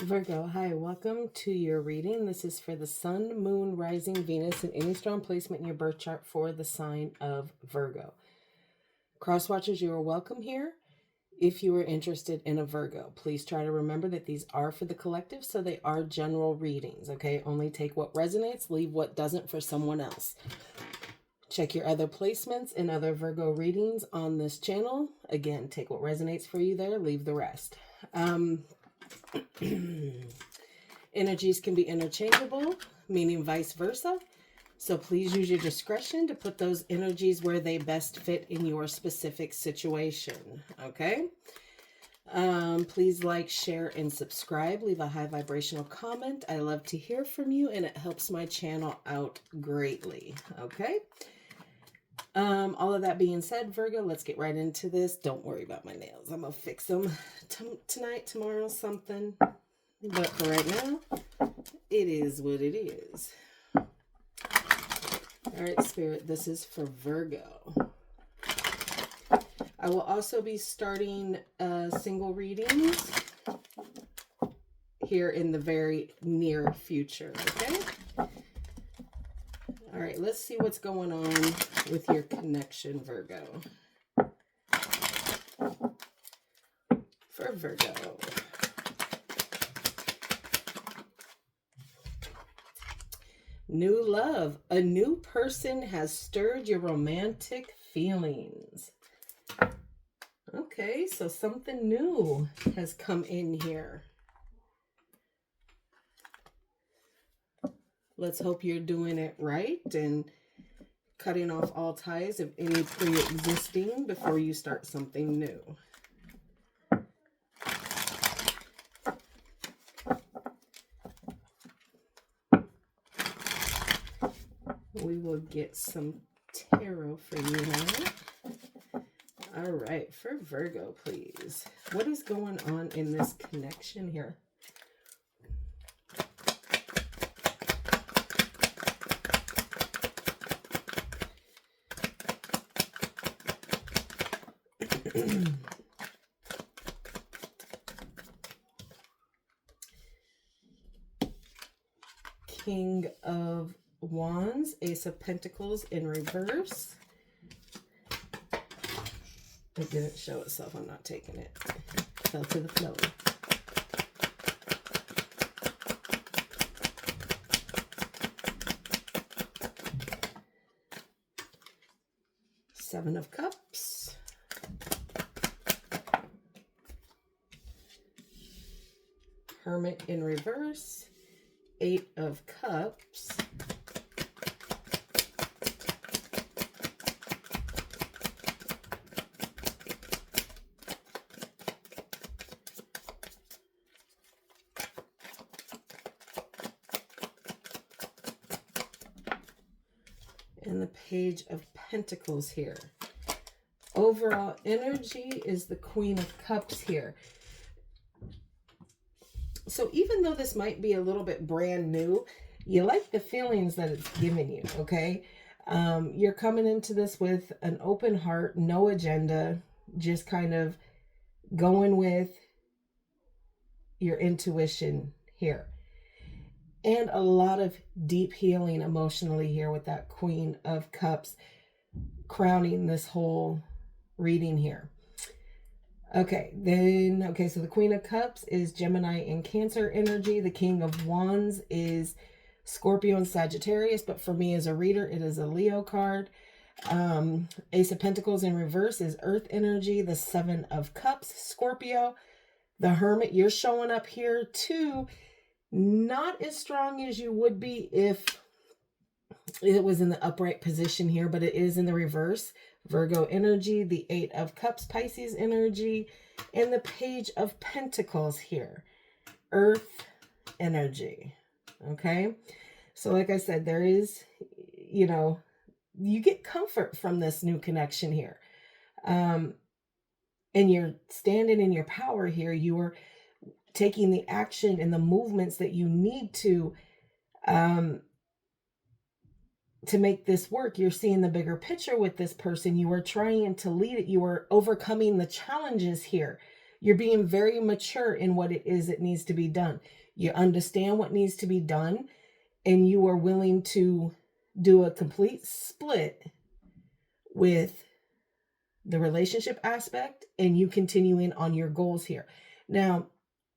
Virgo, hi, welcome to your reading. This is for the Sun, Moon, Rising, Venus, and any strong placement in your birth chart for the sign of Virgo. Crosswatchers, you are welcome here. If you are interested in a Virgo, please try to remember that these are for the collective, so they are general readings, okay? Only take what resonates, leave what doesn't for someone else. Check your other placements and other Virgo readings on this channel. Again, take what resonates for you there, leave the rest. Energies can be interchangeable, meaning vice versa. So please use your discretion to put those energies where they best fit in your specific situation. Okay. Please like, share, and subscribe. Leave a high vibrational comment. I love to hear from you, and it helps my channel out greatly. Okay. All of that being said, Virgo, let's get right into this. Don't worry about my nails. I'm gonna fix them tonight, tomorrow, something. But for right now, it is what it is. All right, Spirit, this is for Virgo. I will also be starting single readings here in the very near future, okay? All right, let's see what's going on with your connection, Virgo. For Virgo. New love. A new person has stirred your romantic feelings. Okay, so something new has come in here. Let's hope you're doing it right and cutting off all ties of any pre-existing before you start something new. We will get some tarot for you now. All right, for Virgo, please. What is going on in this connection here? King of Wands, Ace of Pentacles in reverse. It didn't show itself. I'm not taking it. Fell to the floor. Seven of Cups. Hermit in reverse. Eight of Cups. And the Page of Pentacles here. Overall energy is the Queen of Cups here. So even though this might be a little bit brand new, you like the feelings that it's giving you, okay? You're coming into this with an open heart, no agenda, just kind of going with your intuition here. And a lot of deep healing emotionally here with that Queen of Cups crowning this whole reading here. Okay, so the Queen of Cups is Gemini and Cancer energy. The King of Wands is Scorpio and Sagittarius, but for me as a reader, it is a Leo card. Ace of Pentacles in reverse is Earth energy. The Seven of Cups, Scorpio. The Hermit, you're showing up here too. Not as strong as you would be if it was in the upright position here, but it is in the reverse. Virgo energy, the Eight of Cups, Pisces energy, and the Page of Pentacles here. Earth energy. Okay? So like I said, there is, you get comfort from this new connection here. And you're standing in your power here. You are taking the action and the movements that you need to make this work. You're seeing the bigger picture with this person. You are trying to lead it. You are overcoming the challenges here. You're being very mature in what it is that needs to be done. You understand what needs to be done, and you are willing to do a complete split with the relationship aspect and you continuing on your goals here. Now,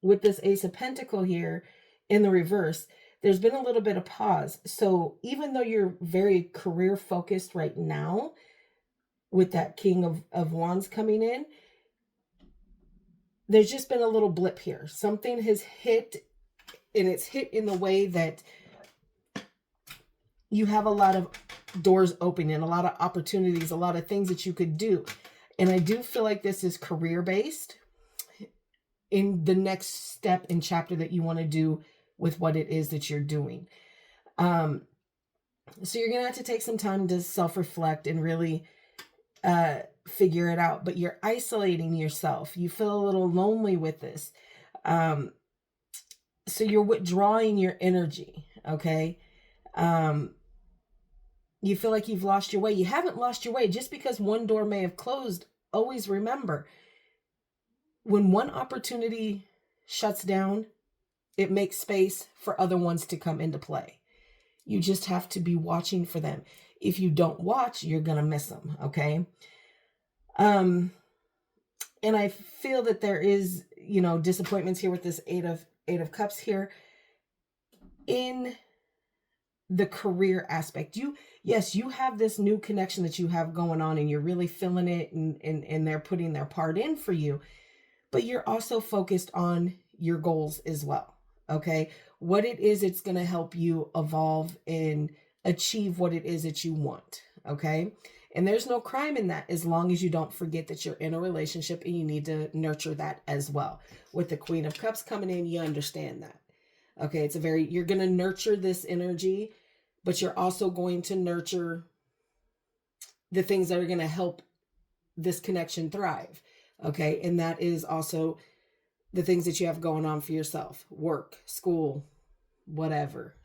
with this Ace of Pentacles here in the reverse, there's been a little bit of pause. So even though you're very career focused right now with that King of Wands coming in, there's just been a little blip here. Something has hit, and it's hit in the way that you have a lot of doors opening, a lot of opportunities, a lot of things that you could do. And I do feel like this is career based in the next step and chapter that you want to do with what it is that you're doing. So you're going to have to take some time to self-reflect and really figure it out. But you're isolating yourself. You feel a little lonely with this. So you're withdrawing your energy, okay? You feel like you've lost your way. You haven't lost your way. Just because one door may have closed, always remember, when one opportunity shuts down, it makes space for other ones to come into play. You just have to be watching for them. If you don't watch, you're going to miss them, okay? And I feel that there is, disappointments here with this Eight of Cups here in the career aspect. Yes, you have this new connection that you have going on and you're really feeling it and they're putting their part in for you, but you're also focused on your goals as well. Okay. What it is, it's going to help you evolve and achieve what it is that you want. Okay. And there's no crime in that as long as you don't forget that you're in a relationship and you need to nurture that as well. With the Queen of Cups coming in, you understand that. Okay. You're going to nurture this energy, but you're also going to nurture the things that are going to help this connection thrive. Okay. And that is also the things that you have going on for yourself, work, school, whatever,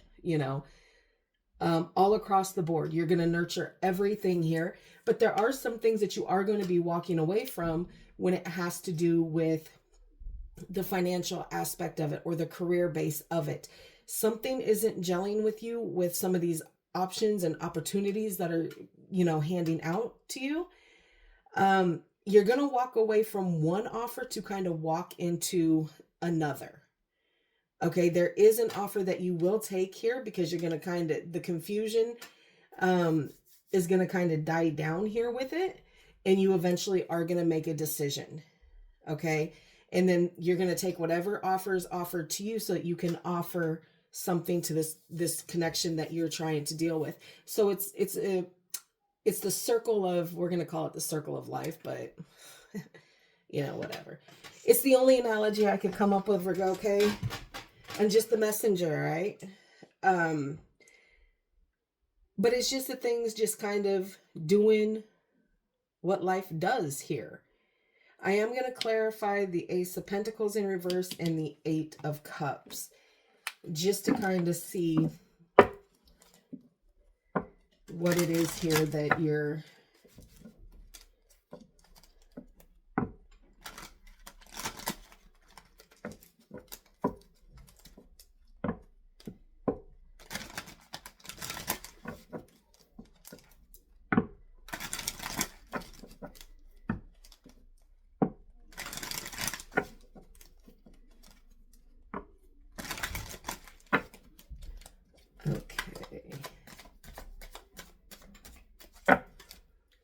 all across the board. You're going to nurture everything here, but there are some things that you are going to be walking away from when it has to do with the financial aspect of it or the career base of it. Something isn't gelling with you with some of these options and opportunities that are, handing out to you. You're going to walk away from one offer to kind of walk into another. Okay. There is an offer that you will take here because you're going to the confusion, is going to kind of die down here with it. And you eventually are going to make a decision. Okay. And then you're going to take whatever offer is offered to you so that you can offer something to this connection that you're trying to deal with. So it's the circle of, we're going to call it the circle of life, but whatever. It's the only analogy I could come up with, Virgo, okay? I'm just the messenger, right? But it's just the things just kind of doing what life does here. I am going to clarify the Ace of Pentacles in reverse and the Eight of Cups, just to kind of see what it is here that you're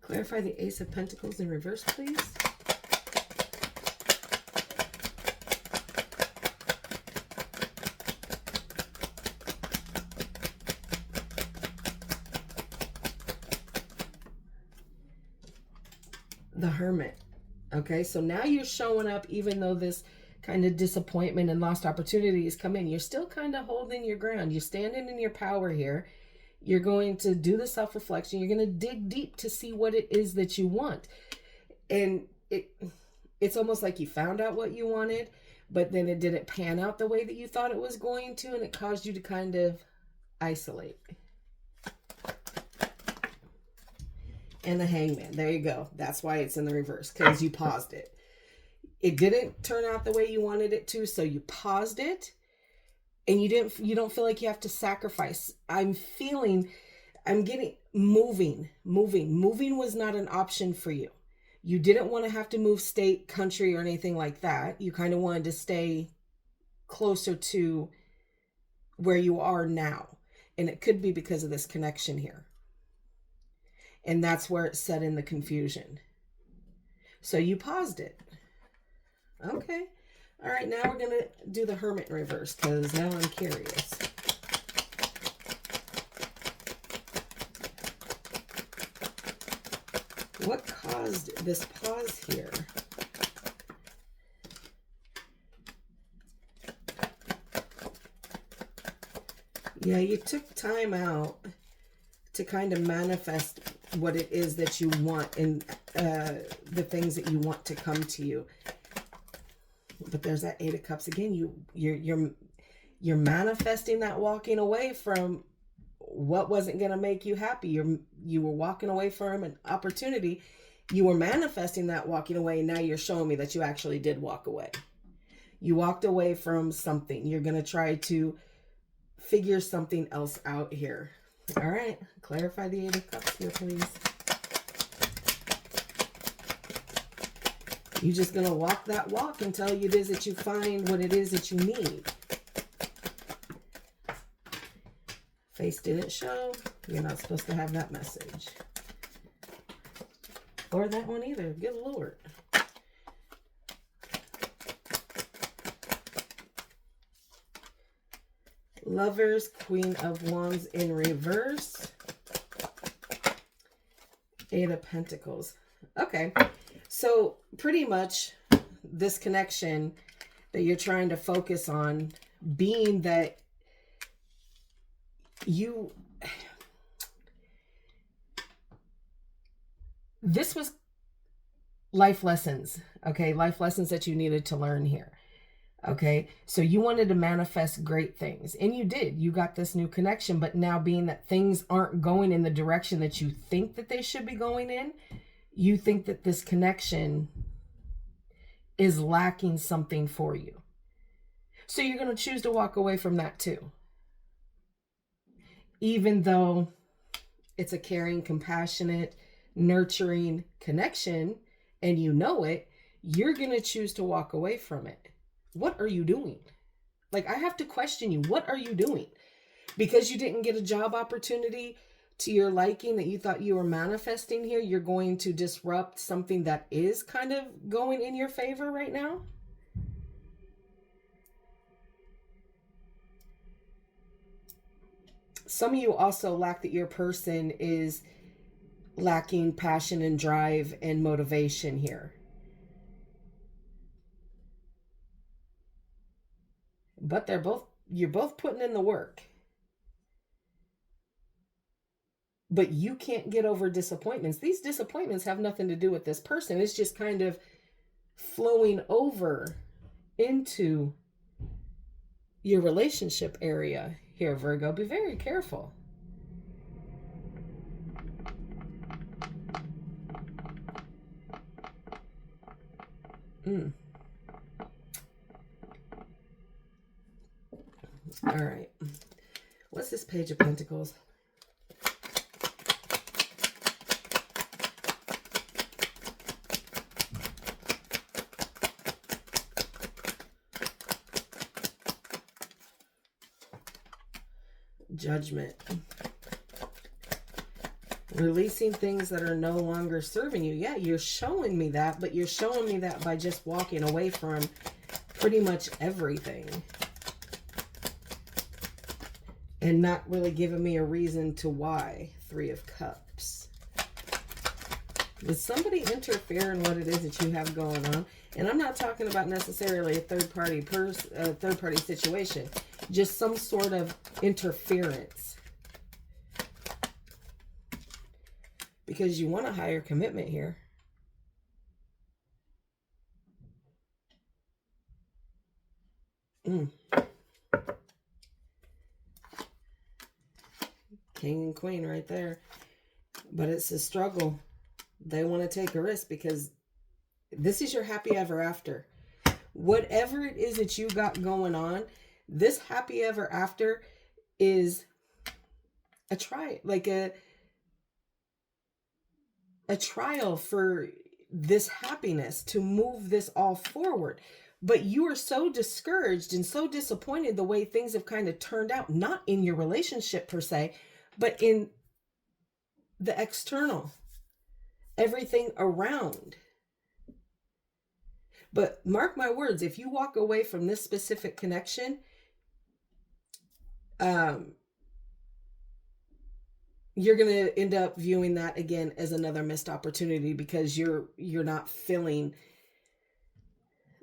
Clarify the Ace of Pentacles in reverse, please. The Hermit. Okay, so now you're showing up even though this kind of disappointment and lost opportunities come in. You're still kind of holding your ground. You're standing in your power here. You're going to do the self-reflection. You're going to dig deep to see what it is that you want. And it's almost like you found out what you wanted, but then it didn't pan out the way that you thought it was going to, and it caused you to kind of isolate. And the Hangman. There you go. That's why it's in the reverse, because you paused it. It didn't turn out the way you wanted it to, so you paused it, and you don't feel like you have to sacrifice. I'm getting moving. Moving was not an option for you. You didn't want to have to move state, country, or anything like that. You kind of wanted to stay closer to where you are now. And it could be because of this connection here. And that's where it set in the confusion. So you paused it. Okay. All right, now we're going to do the Hermit in reverse, because now I'm curious. What caused this pause here? Yeah, you took time out to kind of manifest what it is that you want and the things that you want to come to you. But there's that Eight of Cups again. You're manifesting that walking away from what wasn't going to make you happy. You were walking away from an opportunity. You were manifesting that walking away. And now you're showing me that you actually did walk away. You walked away from something. You're going to try to figure something else out here. All right. Clarify the Eight of Cups here, please. You're just going to walk that walk until it is that you find what it is that you need. Face didn't show. You're not supposed to have that message. Or that one either. Good Lord. Lovers, Queen of Wands in reverse. Eight of Pentacles. Okay. So pretty much this connection that you're trying to focus on, being that this was life lessons, okay? Life lessons that you needed to learn here, okay? So you wanted to manifest great things, and you did. You got this new connection, but now being that things aren't going in the direction that you think that they should be going in, you think that this connection is lacking something for you. So you're going to choose to walk away from that too. Even though it's a caring, compassionate, nurturing connection, and you know it, you're going to choose to walk away from it. What are you doing? Like, I have to question you. What are you doing? Because you didn't get a job opportunity to your liking that you thought you were manifesting here, you're going to disrupt something that is kind of going in your favor right now? Some of you also lack that your person is lacking passion and drive and motivation here. But you're both putting in the work. But you can't get over disappointments. These disappointments have nothing to do with this person. It's just kind of flowing over into your relationship area here, Virgo. Be very careful. All right. What's this Page of Pentacles? Judgment. Releasing things that are no longer serving you. Yeah, you're showing me that, but you're showing me that by just walking away from pretty much everything. And not really giving me a reason to why. Three of Cups. Did somebody interfere in what it is that you have going on? And I'm not talking about necessarily a third-party situation. Just some sort of interference. Because you want a higher commitment here. King and Queen right there. But it's a struggle. They want to take a risk because This is your happy ever after. Whatever it is that you got going on, this happy ever after is a trial for this happiness to move this all forward. But you are so discouraged and so disappointed the way things have kind of turned out, not in your relationship per se, but in the external, everything around. But mark my words, if you walk away from this specific connection, you're going to end up viewing that again as another missed opportunity, because you're not feeling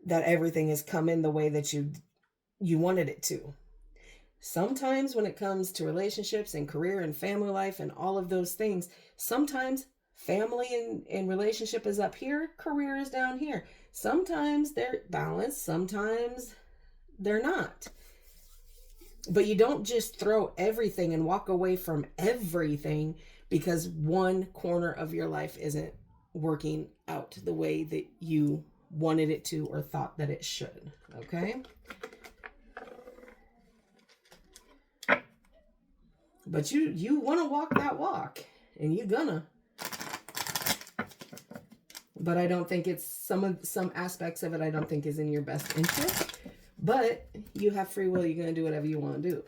that everything has come in the way that you wanted it to. Sometimes when it comes to relationships and career and family life and all of those things, sometimes family and relationship is up here, career is down here. Sometimes they're balanced, sometimes they're not. But you don't just throw everything and walk away from everything because one corner of your life isn't working out the way that you wanted it to or thought that it should. Okay? But you want to walk that walk, and you're gonna. But I don't think it's some aspects of it I don't think is in your best interest. But you have free will. You're going to do whatever you want to do.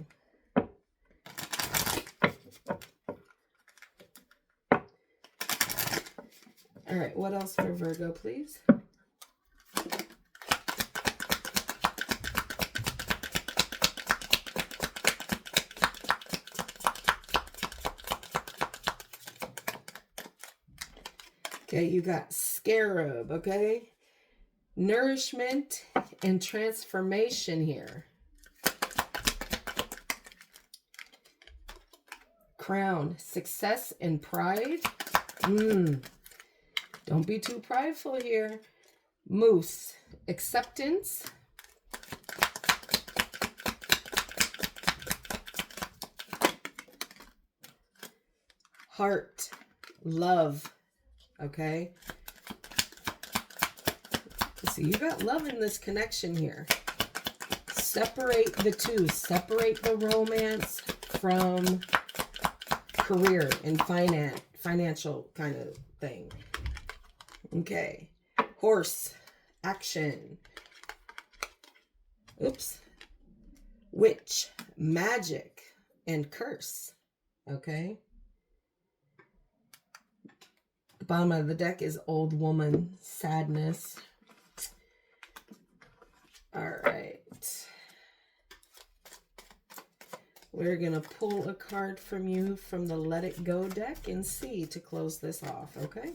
All right. What else for Virgo, please? Okay. You got Scarab. Okay. Nourishment and transformation here. Crown, success and pride. Don't be too prideful here. Moose, acceptance. Heart, love. Okay. So you got love in this connection here. Separate the two. Separate the romance from career and financial kind of thing. Okay. Horse. Action. Oops. Witch. Magic. And curse. Okay. The bottom of the deck is old woman. Sadness. All right. We're going to pull a card from you from the Let It Go deck and see to close this off, okay?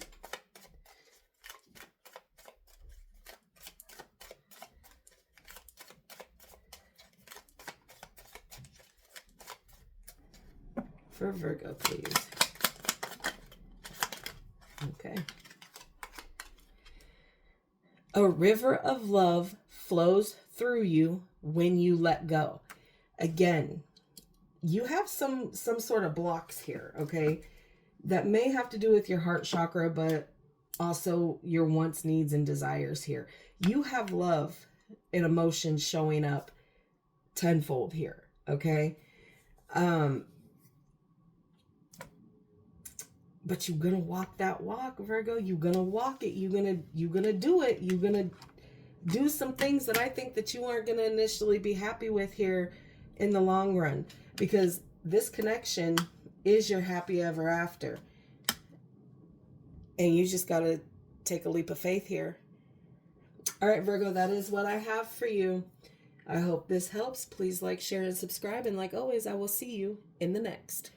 For Virgo, please. Okay. A river of love flows through you when you let go. Again, you have some sort of blocks here, okay? That may have to do with your heart chakra, but also your wants, needs, and desires here. You have love and emotion showing up tenfold here, okay? But you're gonna walk that walk, Virgo. You're gonna walk it. You're gonna do it. You're gonna do some things that I think that you aren't gonna initially be happy with here in the long run, because this connection is your happy ever after. And you just gotta take a leap of faith here. All right, Virgo, that is what I have for you. I hope this helps. Please like, share, and subscribe. And like always, I will see you in the next.